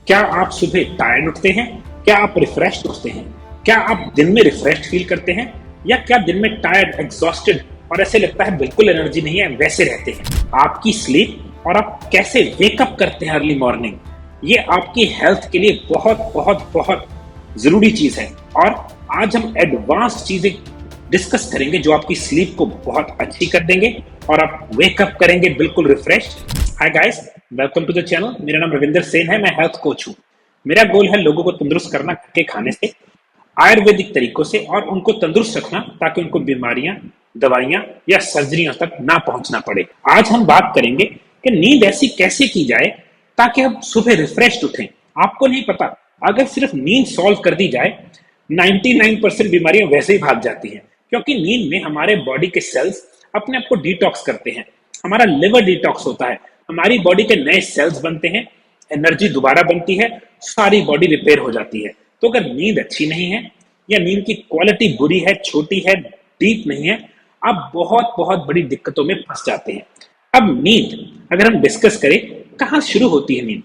क्या आप सुबह टायर्ड उठते हैं? क्या आप रिफ्रेश्ड उठते हैं? क्या आप दिन में रिफ्रेश्ड फील करते हैं, या क्या दिन में टायर्ड, एग्जॉस्टेड और ऐसे लगता है बिल्कुल एनर्जी नहीं है, वैसे रहते हैं? आपकी स्लीप और आप कैसे वेकअप करते हैं अर्ली मॉर्निंग, ये आपकी हेल्थ के लिए बहुत बहुत बहुत जरूरी चीज है। और आज हम एडवांस चीजें डिस्कस करेंगे जो आपकी स्लीप को बहुत अच्छी कर देंगे और आप वेकअप करेंगे बिल्कुल refreshed. Hi guys, welcome to the channel. मेरा नाम रविंदर सेन है, मैं हेल्थ कोच हूँ। मेरा गोल है लोगों को तंदुरुस्त करना घर के खाने से, आयुर्वेदिक तरीकों से, और उनको तंदुरुस्त रखना ताकि उनको बीमारियां, दवाइयां या सर्जरियों तक ना पहुंचना पड़े। आज हम बात करेंगे कि नींद ऐसी कैसे की जाए ताकि हम सुबह रिफ्रेश्ड उठें। आपको नहीं पता, अगर सिर्फ नींद सॉल्व कर दी जाए 99% बीमारियां वैसे ही भाग जाती हैं, क्योंकि नींद में हमारे बॉडी के सेल्स अपने आप को डिटॉक्स करते हैं। हमारा लिवर डिटॉक्स होता है, हमारी बॉडी के नए सेल्स बनते हैं, एनर्जी दोबारा बनती है, सारी बॉडी रिपेयर हो जाती है। तो अगर नींद अच्छी नहीं है या नींद की क्वालिटी बुरी है, छोटी है, डीप नहीं है, आप बहुत बहुत बड़ी दिक्कतों में फंस जाते हैं। अब नींद अगर हम डिस्कस करें, कहाँ शुरू होती है नींद,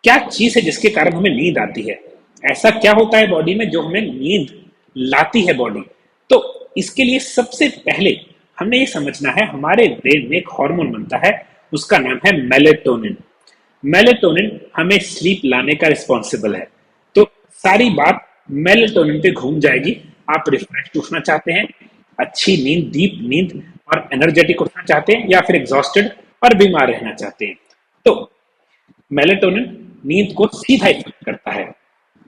क्या चीज है जिसके कारण हमें नींद आती है, ऐसा क्या होता है बॉडी में जो हमें नींद लाती है बॉडी। तो इसके लिए सबसे पहले हमने ये समझना है, हमारे ब्रेन में एक हार्मोन बनता है, उसका नाम है मेलेटोनिन। मेलेटोनिन हमें स्लीप लाने का रिस्पॉन्सिबल है। तो सारी बात मेलेटोनिन पे घूम जाएगी। आप रिफ्रेश उठना चाहते हैं, अच्छी नींद, डीप नींद और एनर्जेटिक उठना चाहते हैं, या फिर एग्जॉस्टेड और बीमार रहना चाहते हैं, तो मेलेटोनिन नींद को सीधा इफेक्ट करता है।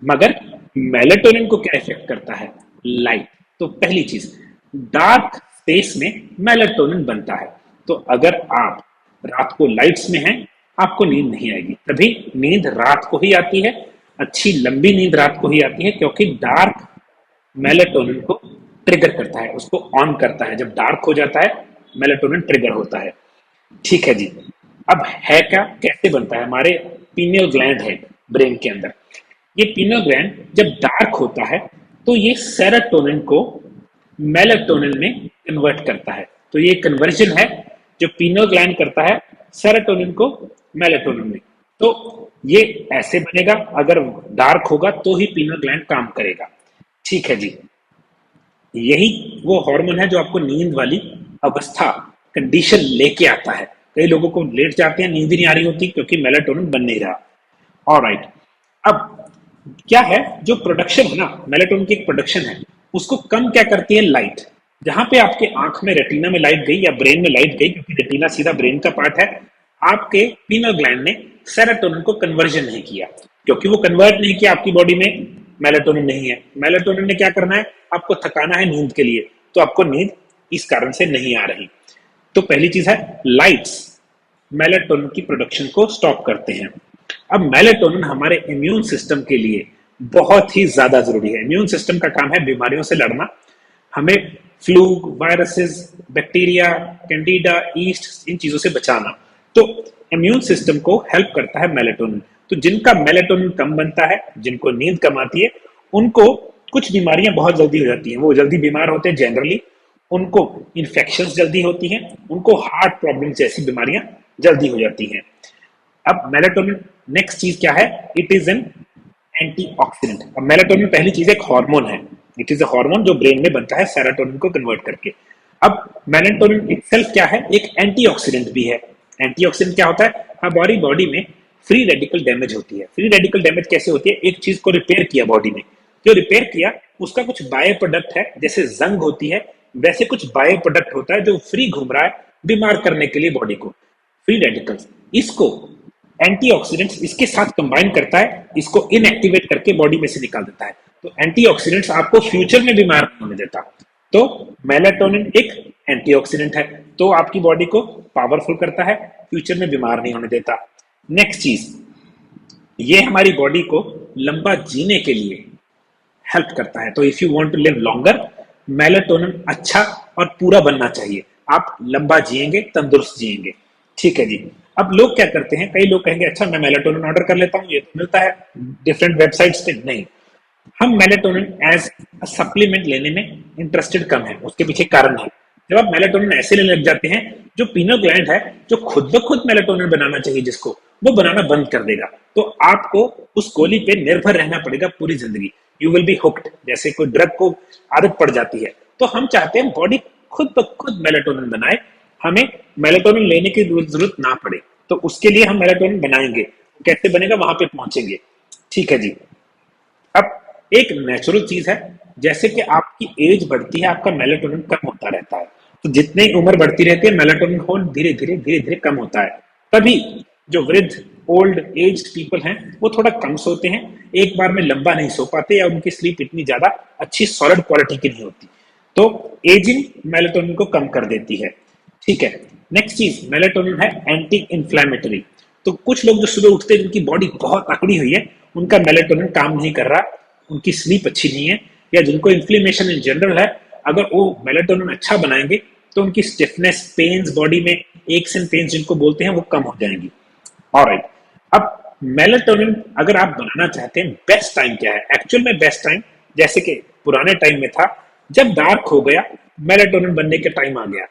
मगर मेलेटोनिन को क्या इफेक्ट करता है? लाइट। तो पहली चीज, डार्क स्पेस में मेलेटोनिन बनता है। तो अगर आप रात को लाइट्स में हैं, आपको नींद नहीं आएगी। तभी नींद रात को ही आती है, अच्छी लंबी नींद रात को ही आती है, क्योंकि डार्क मेलेटोनिन को ट्रिगर करता है, उसको ऑन करता है। जब डार्क हो जाता है, मेलेटोनिन ट्रिगर होता है। ठीक है जी। अब है क्या, कैसे बनता है? हमारे पीनियल ग्लैंड है ब्रेन के अंदर। ये पीनियल ग्लैंड जब डार्क होता है तो ये सेरोटोनिन को मेलेटोनिन में कन्वर्ट करता है। तो ये कन्वर्जन है जो पीनियल ग्लैंड करता है सेरोटोनिन को मेलेटोनिन में। तो ये ऐसे बनेगा, अगर डार्क होगा तो ही पीनियल ग्लैंड काम करेगा। ठीक है जी। यही वो हार्मोन है जो आपको नींद वाली अवस्था, कंडीशन लेके आता है। कई लोगों को लेट जाते हैं, नींद ही नहीं आ रही होती क्योंकि मेलेटोनिन बन नहीं रहा। ऑलराइट। अब क्या है, जो प्रोडक्शन है ना, मेलेटोनिन की एक प्रोडक्शन है, उसको कम क्या करती है? लाइट। जहां पे आपके आंख में, रेटिना में लाइट गई या ब्रेन में लाइट गई, क्योंकि रेटिना सीधा ब्रेन का पार्ट है, आपके पीनल ग्लैंड ने सेरोटोनिन को कन्वर्जन नहीं किया। क्योंकि वो कन्वर्ट नहीं किया, आपकी बॉडी में मेलेटोनिन नहीं है। मेलेटोनिन ने क्या करना है? आपको थकाना है नींद के लिए, तो आपको नींद इस कारण से नहीं आ रही। तो पहली चीज है, लाइट्स मेलेटोनिन की प्रोडक्शन को स्टॉप करते हैं। अब मेलेटोनिन हमारे इम्यून सिस्टम के लिए बहुत ही ज्यादा जरूरी है। इम्यून सिस्टम का काम है बीमारियों से लड़ना, हमें flu, viruses, bacteria, candida, yeast, इन चीजों से बचाना। तो इम्यून सिस्टम को हेल्प करता है मेलेटोनिन। तो जिनका मेलेटोनिन कम बनता है, जिनको नींद कम आती है, उनको कुछ बीमारियां बहुत जल्दी हो जाती हैं, वो जल्दी बीमार होते हैं जनरली, उनको इन्फेक्शन जल्दी होती हैं, उनको हार्ट प्रॉब्लम जैसी बीमारियां जल्दी हो जाती हैं। अब मेलेटोनिन नेक्स्ट चीज क्या है? It is an antioxidant. अब मेलेटोनिन पहली चीज एक हार्मोन है, इट इज अ हार्मोन जो ब्रेन में बनता है सेरोटोनिन को कन्वर्ट करके। अब मेलेटोनिन इटसेल्फ क्या है? एक एंटीऑक्सीडेंट भी है। एंटीऑक्सीडेंट क्या होता है? हमारी बॉडी में फ्री रेडिकल डैमेज होती है। फ्री रेडिकल डैमेज कैसे होती है? एक चीज को रिपेयर किया बॉडी में, जो रिपेयर किया उसका कुछ बायो प्रोडक्ट है, जैसे जंग होती है वैसे कुछ बायो प्रोडक्ट होता है जो फ्री घूम रहा है बीमार करने के लिए बॉडी को, फ्री रेडिकल्स। इसको एंटीऑक्सीडेंट्स इसके साथ कंबाइन करता है, इसको इनएक्टिवेट करके बॉडी में से निकाल देता है। तो एंटीऑक्सीडेंट्स आपको फ्यूचर में बीमार नहीं होने देता। तो मेलेटोनिन एक एंटीऑक्सीडेंट है, तो आपकी बॉडी को पावरफुल करता है, फ्यूचर में बीमार नहीं होने देता। नेक्स्ट चीज, ये हमारी बॉडी को लंबा जीने के लिए हेल्प करता है। तो if you want to live longer, melatonin अच्छा और पूरा बनना चाहिए, आप लंबा जिएंगे, तंदुरुस्त जिएंगे। ठीक है जी। अब लोग क्या करते हैं, कई लोग कहेंगे अच्छा मैं मेलेटोनिन ऑर्डर कर लेता हूँ, ये तो मिलता है डिफरेंट वेबसाइट्स पे। नहीं, हम मेलेटोनिन एज सप्लीमेंट लेने में इंटरेस्टेड कम है, उसके पीछे कारण है। जब आप मेलेटोनिन ऐसे लेने लग जाते हैं, जो पीनल ग्लैंड है, जो खुद ब खुद मेलेटोनिन बनाना चाहिए जिसको, वो बनाना बंद कर देगा। तो आपको उस गोली पे निर्भर रहना पड़ेगा पूरी जिंदगी। यू विल बी हुक्ड, जैसे कोई ड्रग को आदत पड़ जाती है। तो हम चाहते हैं बॉडी खुद ब खुद मेलेटोनिन बनाए, हमें मेलेटोनिन लेने की जरूरत ना पड़े। तो उसके लिए हम मेलेटोनिन बनाएंगे। कैसे बनेगा वहां पे पहुंचेंगे। ठीक है जी। अब एक नेचुरल चीज है, जैसे कि आपकी एज बढ़ती है आपका मेलेटोनिन कम होता रहता है। तो जितनी उम्र बढ़ती रहती है मेलेटोनिन होल्ड धीरे धीरे कम होता है। तभी जो वृद्ध ओल्ड एज पीपल हैं वो थोड़ा कम सोते हैं, एक बार में लंबा नहीं सो पाते, या उनकी स्लीप इतनी ज्यादा अच्छी सॉलिड क्वालिटी की नहीं होती। तो एजिंग मेलेटोनिन को कम कर देती है। ठीक है। नेक्स्ट चीज मेलेटोनिन है एंटी इंफ्लेमेटरी। तो कुछ लोग जो सुबह उठते हैं जिनकी बॉडी बहुत अकड़ी हुई है, उनका मेलेटोनिन काम नहीं कर रहा, उनकी स्लीप अच्छी नहीं है, या जिनको इन्फ्लेमेशन इन जनरल है, अगर वो मेलेटोनिन अच्छा बनाएंगे तो उनकी स्टिफनेस, पेन्स बॉडी में, एक्स एंड पेन्स जिनको बोलते हैं, वो कम हो जाएंगी। ऑलराइट। अब मेलेटोनिन अगर आप बनाना चाहते हैं, बेस्ट टाइम क्या है? एक्चुअल में बेस्ट टाइम जैसे कि पुराने टाइम में था, जब डार्क हो गया मेलेटोनिन बनने के टाइम आ गया।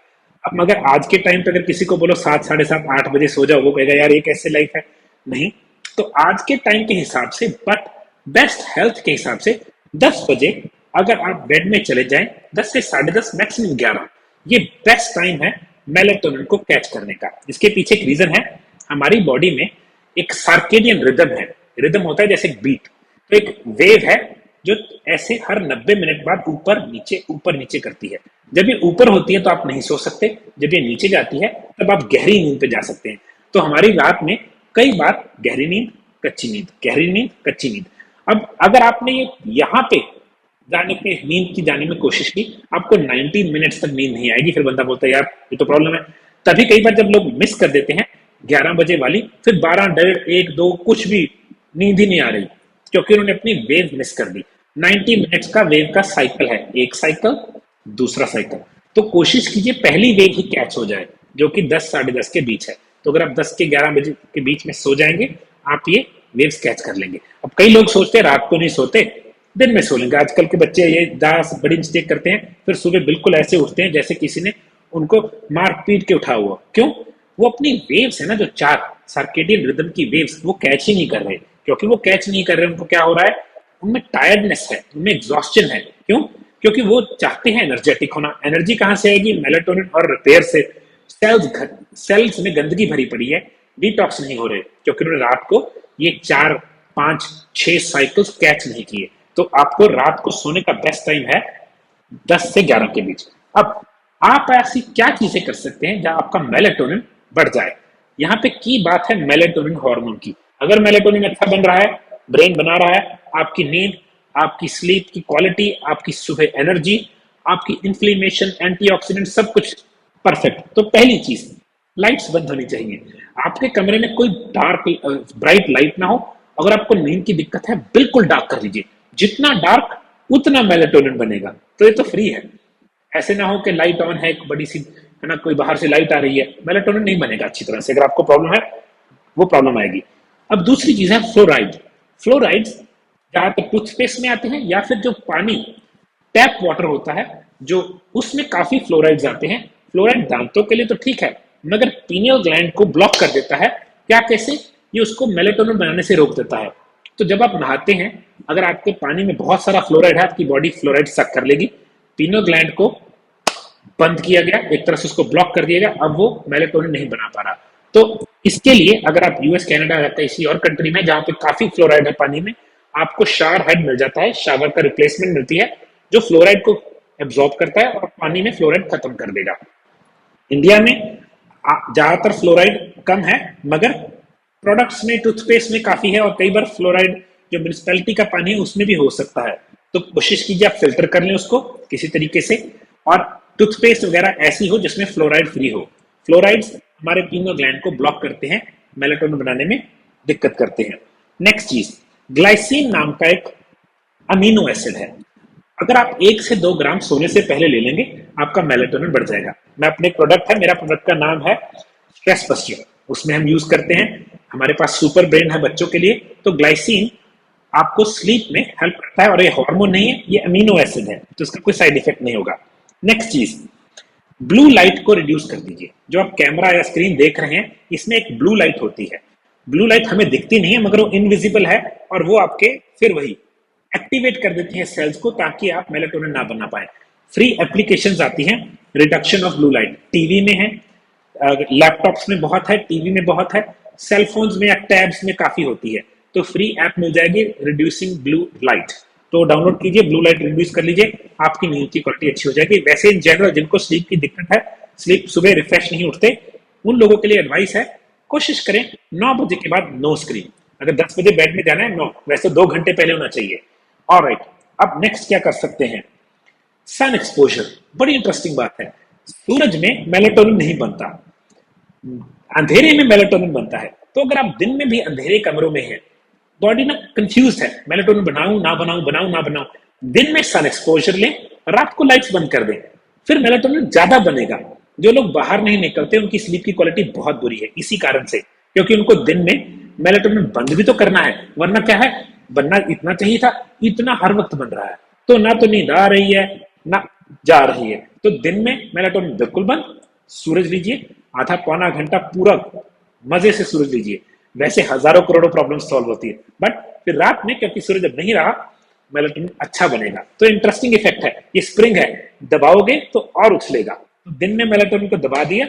अब मगर आज के टाइम पे अगर किसी को बोलो 7, 7:30, 8 बजे सो जाओ, वो कहेगा यार ये कैसे लाइफ है। नहीं। तो आज के टाइम के हिसाब से, बट बेस्ट हेल्थ के हिसाब से 10 बजे अगर आप बेड में चले जाएं, 10 से 10:30, मैक्सिमम 11, ये बेस्ट टाइम है मेलेटोनिन को कैच करने का। इसके पीछे एक रीजन है, हमारी बॉडी में एक सर्केडियन रिदम है। रिदम होता है जैसे बीट। तो एक वेव है जो ऐसे हर 90 मिनट बाद ऊपर नीचे करती है। जब ये ऊपर होती है तो आप नहीं सो सकते, जब ये नीचे जाती है तब आप गहरी नींद पे जा सकते हैं। तो हमारी रात में कई बार गहरी नींद, कच्ची नींद, गहरी नींद, कच्ची नींद। अब अगर आपने ये यहाँ पे नींद की जाने में कोशिश की, आपको 90 मिनट्स तक नींद नहीं आएगी। फिर बंदा बोलता है यार ये तो प्रॉब्लम है। तभी कई बार जब लोग मिस कर देते हैं 11 बजे वाली, फिर 12, 1:30, 1, 2 कुछ भी नींद ही नहीं आ रही, क्योंकि उन्होंने अपनी वेव मिस कर दी। 90 मिनट्स का वेव का साइकिल है, एक साइकिल, दूसरा साइकिल। तो कोशिश कीजिए पहली वेव ही कैच हो जाए, जो कि 10, 10:30 के बीच है। तो अगर आप 10 के 11 बजे के बीच में सो जाएंगे, आप ये वेव्स कैच कर लेंगे। अब कई लोग सोचते हैं रात को नहीं सोते, दिन में सो लेंगे। आजकल के बच्चे ये बड़ी मिस्टेक करते हैं, फिर सुबह बिल्कुल ऐसे उठते हैं जैसे किसी ने उनको मार पीट के उठा हुआ। क्यों? वो अपनी वेव्स है ना, जो 4 सर्केडियन रिदम की वेव्स, वो कैच ही नहीं कर रहे। क्योंकि वो कैच नहीं कर रहे, उनको क्या हो रहा है, उनमें टायर्डनेस है, उनमें एग्जॉस्शन है। क्यों? क्योंकि वो चाहते हैं एनर्जेटिक होना। एनर्जी कहां से आएगी? मेलेटोनिन और रिपेयर से। सेल्स में गंदगी भरी पड़ी है, डिटॉक्स नहीं हो रहे, क्योंकि उन्होंने रात को ये 4, 5, 6 साइकिल्स कैच नहीं किए। तो आपको रात को सोने का बेस्ट टाइम है 10 से 11 के बीच। अब आप ऐसी क्या चीजें कर सकते हैं जहां आपका मेलेटोनिन बढ़ जाए? यहाँ पे की बात है मेलेटोनिन हार्मोन की। अगर मेलेटोनिन अच्छा बन रहा है, ब्रेन बना रहा है, आपकी नींद, आपकी स्लीप की क्वालिटी, आपकी सुबह एनर्जी, आपकी इन्फ्लेमेशन, एंटीऑक्सीडेंट, सब कुछ परफेक्ट। तो पहली चीज, लाइट्स बंद होनी चाहिए। आपके कमरे में कोई डार्क ब्राइट लाइट ना हो। अगर आपको नींद की दिक्कत है, बिल्कुल डार्क कर लीजिए। जितना डार्क उतना मेलेटोनिन बनेगा। तो ये तो फ्री है। ऐसे ना हो कि लाइट ऑन है, एक बड़ी सी है ना, कोई बाहर से लाइट आ रही है, मेलेटोनिन नहीं बनेगा अच्छी तरह से। अगर आपको प्रॉब्लम है, वो प्रॉब्लम आएगी। अब दूसरी चीज है फ्लोराइड। फ्लोराइड ज्यादातर टूथपेस्ट में आते हैं, या फिर जो पानी टैप वाटर होता है, जो उसमें काफी फ्लोराइड्स आते हैं। फ्लोराइड दांतों के लिए तो ठीक है, मगर पीनियल ग्लैंड को ब्लॉक कर देता है। क्या? कैसे? ये उसको मेलेटोनिन बनाने से रोक देता है। तो जब आप नहाते हैं, अगर आपके पानी में बहुत सारा फ्लोराइड है, आपकी बॉडी फ्लोराइड सक कर लेगी। पीनियल ग्लैंड को बंद किया गया, एक तरह से उसको ब्लॉक कर दिया गया, अब वो मेलेटोनिन नहीं बना पा रहा। तो इसके लिए अगर आप यूएस, कनाडा या किसी और कंट्री में जहां पे काफी फ्लोराइड है पानी में, आपको शावर हेड मिल जाता है, शावर का रिप्लेसमेंट मिलती है, जो फ्लोराइड को एब्जॉर्ब करता है और पानी में फ्लोराइड खत्म कर देगा। इंडिया में ज्यादातर फ्लोराइड कम है, मगर प्रोडक्ट्स में, टूथपेस्ट में काफी है, और कई बार फ्लोराइड जो म्युनिसिपैलिटी का पानी है उसमें भी हो सकता है। तो कोशिश कीजिए आप फिल्टर कर लें उसको किसी तरीके से, और टूथपेस्ट वगैरह ऐसी हो जिसमें फ्लोराइड फ्री हो। फ्लोराइड्स हमारे पीनियल ग्लैंड को ब्लॉक करते हैं, मेलेटोनिन बनाने में दिक्कत करते हैं। नेक्स्ट चीज, ग्लाइसिन नाम का एक अमीनो एसिड है। अगर आप 1 से 2 ग्राम सोने से पहले ले लेंगे, आपका मेलेटोनिन बढ़ जाएगा। मैं अपने प्रोडक्ट है, मेरा प्रोडक्ट का नाम है स्ट्रेस बस्टर, उसमें हम यूज करते हैं। हमारे पास सुपर ब्रेन है बच्चों के लिए। तो ग्लाइसिन आपको स्लीप में हेल्प करता है, और ये हार्मोन नहीं है, ये अमीनो एसिड है, तो इसका कोई साइड इफेक्ट नहीं होगा। नेक्स्ट चीज, ब्लू लाइट को रिड्यूस कर दीजिए। जो आप कैमरा या स्क्रीन देख रहे हैं, इसमें एक ब्लू लाइट होती है। ब्लू लाइट हमें दिखती नहीं है मगर वो इनविजिबल है, और वो आपके फिर वही एक्टिवेट कर देती हैं सेल्स को ताकि आप मेलाटोनिन ना बना पाए। फ्री एप्लीकेशंस आती हैं reduction of blue light, TV में है, लैपटॉप्स में बहुत है, टीवी में बहुत है, सेल फोन्स में या टैब्स में काफी होती है। तो फ्री ऐप मिल जाएगी रिड्यूसिंग ब्लू लाइट, तो डाउनलोड कीजिए, ब्लू लाइट रिड्यूस कर लीजिए, आपकी नींद की क्वालिटी अच्छी हो जाएगी। वैसे इन जनरल जिनको स्लीप की दिक्कत है, स्लीप सुबह रिफ्रेश नहीं उठते, उन लोगों के लिए एडवाइस है कोशिश करें 9 बजे के बाद नो स्क्रीन। अगर 10 बजे बेड में जाना है नो, वैसे 2 घंटे पहले होना चाहिए। ऑलराइट, अब नेक्स्ट क्या कर सकते हैं, सन एक्सपोजर। बड़ी इंटरेस्टिंग बात है, सूरज में मेलाटोनिन नहीं बनता, अंधेरे में मेलाटोनिन बनता है। तो अगर आप दिन में भी अंधेरे कमरों में हैं, बॉडी ना कंफ्यूज है, मेलाटोनिन बनाऊं ना बनाऊं, बनाऊं ना बनाऊं, दिन में सन एक्सपोजर लें, रात को लाइट्स बंद कर दें, फिर मेलाटोनिन ज्यादा बनेगा। जो लोग बाहर नहीं निकलते उनकी स्लीप की क्वालिटी बहुत बुरी है इसी कारण से, क्योंकि उनको दिन में मेलाटोनिन बंद भी तो करना है, वरना क्या है, बनना इतना चाहिए था, इतना हर वक्त बन रहा है, तो ना तो नींद आ रही है ना जा रही है। तो दिन में मेलाटोनिन बिल्कुल बंद, सूरज लीजिए, आधा पौना घंटा पूरा मजे से सूरज लीजिए, वैसे हजारों करोड़ों प्रॉब्लम सॉल्व होती है। बट फिर रात में क्योंकि सूरज जब नहीं रहा, मेलाटोनिन अच्छा बनेगा। तो इंटरेस्टिंग इफेक्ट है, ये स्प्रिंग है, दबाओगे तो और उछलेगा। तो दिन में मेलाटोनिन को दबा दिया,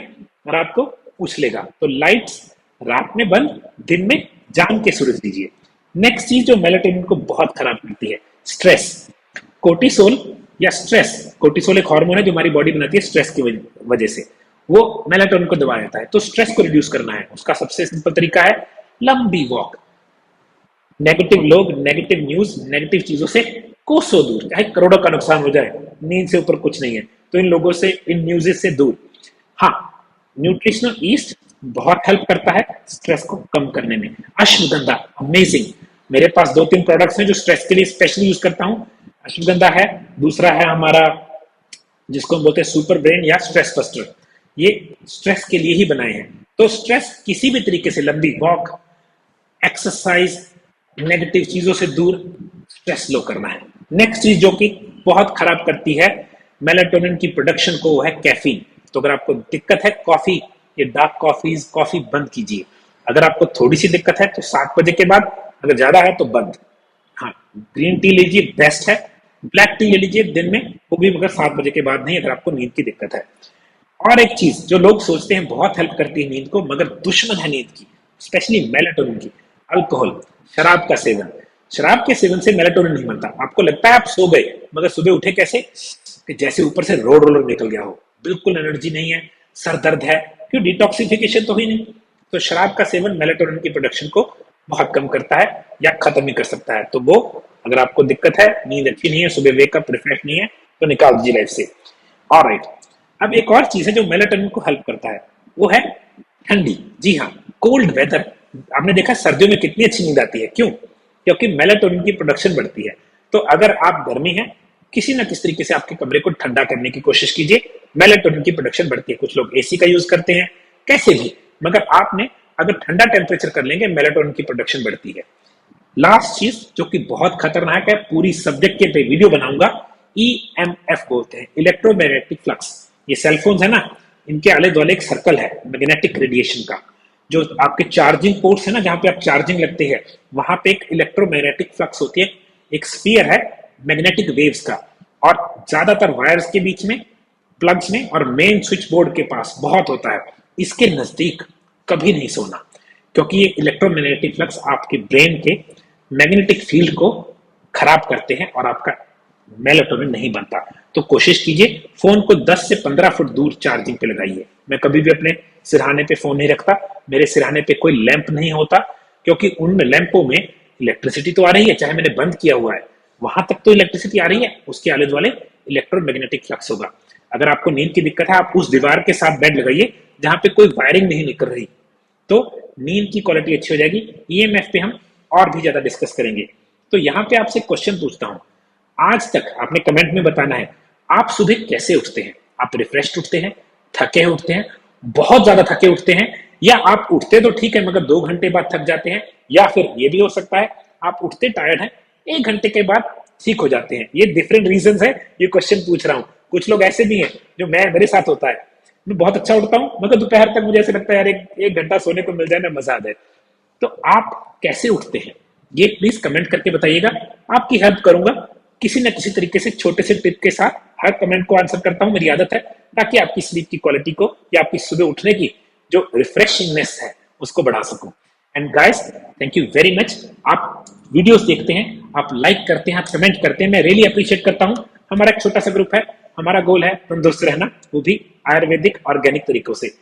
रात को उछलेगा। तो लाइट्स रात में बंद, दिन में जान के सूरज लीजिए। नेक्स्ट चीज जो मेलाटोनिन को बहुत खराब करती है, स्ट्रेस। कोर्टिसोल या स्ट्रेस, कोर्टिसोल एक हार्मोन है जो हमारी बॉडी बनाती है स्ट्रेस की वजह से, वो मेलाटोनिन को दबा देता है। तो स्ट्रेस को रिड्यूस करना है, उसका सबसे सिंपल तरीका है लंबी वॉक। नेगेटिव लोग, नेगेटिव न्यूज, नेगेटिव चीजों से कोसों दूर, चाहे करोड़ों का नुकसान हो जाए, नींद से ऊपर कुछ नहीं है। तो इन लोगों से, इन न्यूज़ से दूर। हाँ, न्यूट्रिशनल ईस्ट बहुत हेल्प करता है स्ट्रेस को कम करने में। अश्वगंधा अमेजिंग, मेरे पास 2-3 प्रोडक्ट्स हैं जो स्ट्रेस के लिए स्पेशली यूज करता हूँ। अश्वगंधा है, दूसरा है हमारा जिसको हम बोलते हैं सुपर ब्रेन या स्ट्रेस बस्टर, ये स्ट्रेस के लिए ही बनाए हैं। तो स्ट्रेस किसी भी तरीके से, लंबी वॉक, एक्सरसाइज, नेगेटिव चीजों से दूर, स्ट्रेस लो करना है। नेक्स्ट चीज जो कि बहुत खराब करती है मेलाटोनिन की प्रोडक्शन को, वो है कैफीन। तो अगर आपको दिक्कत है कॉफी, ये डार्क कॉफीज, कॉफी बंद कीजिए। अगर आपको थोड़ी सी दिक्कत है तो 7 बजे के बाद, अगर ज्यादा है तो बंद। हाँ, ग्रीन टी लीजिए, बेस्ट है। ब्लैक टी ले लीजिए दिन में, वो भी मगर 7 बजे के बाद नहीं, अगर आपको नींद की दिक्कत है। और एक चीज जो लोग सोचते हैं बहुत हेल्प करती है नींद को, मगर दुश्मन है नींद की, स्पेशली मेलाटोनिन की, अल्कोहल, शराब का सेवन। शराब के सेवन से मेलाटोनिन नहीं बनता। आपको लगता है आप सो गए, मगर सुबह उठे कैसे, कि जैसे ऊपर से रोड रोलर निकल गया हो, बिल्कुल एनर्जी नहीं है, सर दर्द है, क्यों, डिटॉक्सिफिकेशन तो ही नहीं। तो शराब का सेवन मेलाटोनिन की प्रोडक्शन को बहुत कम करता है या खत्म ही कर सकता है। तो वो, अगर आपको दिक्कत है, नींद अच्छी नहीं है, सुबह वेकअप रिफ्रेश नहीं है, तो निकाल दीजिए लाइफ से। ऑलराइट, अब एक और चीज है जो मेलाटोनिन को हेल्प करता है, वो है ठंडी। जी हाँ, कोल्ड वेदर। आपने देखा सर्दियों में कितनी अच्छी नींद आती है, क्यों, क्योंकि मेलाटोनिन की प्रोडक्शन बढ़ती है। तो अगर आप गर्मी है, किसी ना किसी तरीके से आपके कमरे को ठंडा करने की कोशिश कीजिए, मेलाटोनिन की प्रोडक्शन बढ़ती है। कुछ लोग एसी का यूज करते हैं, कैसे भी, मगर आपने अगर ठंडा टेम्परेचर कर लेंगे, मेलाटोनिन की प्रोडक्शन बढ़ती है। लास्ट चीज जो कि बहुत खतरनाक है, पूरी सब्जेक्ट के पे वीडियो बनाऊंगा, ईएमएफ बोलते हैं, इलेक्ट्रोमैग्नेटिक फ्लक्स। ये सेलफोन्स है ना, इनके आले दुआले एक सर्कल है मैग्नेटिक रेडिएशन का, जो आपके चार्जिंग पोर्ट्स है ना, जहां पे आप चार्जिंग लगते हैं, वहां पे एक इलेक्ट्रोमैग्नेटिक फ्लक्स होती है, एक स्फीयर है मैग्नेटिक वेव्स का, और ज्यादातर वायर्स के बीच में, प्लग्स में और मेन स्विच बोर्ड के पास बहुत होता है। इसके नजदीक कभी नहीं सोना, क्योंकि ये इलेक्ट्रोमैग्नेटिक फ्लक्स आपके ब्रेन के मैग्नेटिक फील्ड को खराब करते हैं और आपका मेलाटोनिन नहीं बनता। तो कोशिश कीजिए फोन को 10 से 15 फुट दूर चार्जिंग पे लगाइए। मैं कभी भी अपने सिरहाने पे फोन नहीं रखता, मेरे सिरहाने पे कोई लैंप नहीं होता, क्योंकि उन लैंपों में इलेक्ट्रिसिटी तो आ रही है, चाहे मैंने बंद किया हुआ है, वहां तक तो इलेक्ट्रिसिटी आ रही है, उसके आले दुआले इलेक्ट्रोमैग्नेटिक फ्लक्स होगा। अगर आपको नींद की दिक्कत है, आप उस दीवार के साथ बेड लगाइए जहां पे कोई वायरिंग नहीं निकल रही, तो नींद की क्वालिटी अच्छी हो जाएगी। ईएमएफ पे हम और भी ज्यादा डिस्कस करेंगे। तो यहाँ पे आपसे क्वेश्चन पूछता हूँ, आज तक आपने कमेंट में बताना है, आप सुबह कैसे उठते हैं? आप रिफ्रेश उठते हैं, थके उठते हैं, बहुत ज्यादा थके उठते हैं, या आप उठते तो ठीक है मगर 2 घंटे बाद थक जाते हैं, या फिर ये भी हो सकता है आप उठते टायर्ड हैं, 1 घंटे के बाद ठीक हो जाते हैं। ये डिफरेंट रीजंस है, ये क्वेश्चन पूछ रहा हूँ। कुछ लोग ऐसे भी हैं जो मेरे साथ होता है, मैं बहुत अच्छा उठता हूँ मगर दोपहर तक मुझे ऐसे लगता है यार एक घंटा सोने को मिल जाए ना, मजा आ जाए। तो आप कैसे उठते हैं ये प्लीज कमेंट करके बताइएगा। आपकी हेल्प करूंगा किसी न किसी तरीके से, छोटे से टिप के साथ हर कमेंट को आंसर करता हूं, मेरी आदत है, ताकि आपकी स्लीप की क्वालिटी को या आपकी सुबह उठने की जो रिफ्रेशिंगनेस है उसको बढ़ा सकूं। And guys, thank you very much. आप वीडियोस देखते हैं, आप लाइक करते हैं, आप कमेंट करते हैं, मैं रियली अप्रिशिएट करता हूं। हमारा एक छोटा सा ग्रुप है, हमारा गोल है तंदुरुस्त रहना, वो भी आयुर्वेदिक ऑर्गेनिक तरीकों से।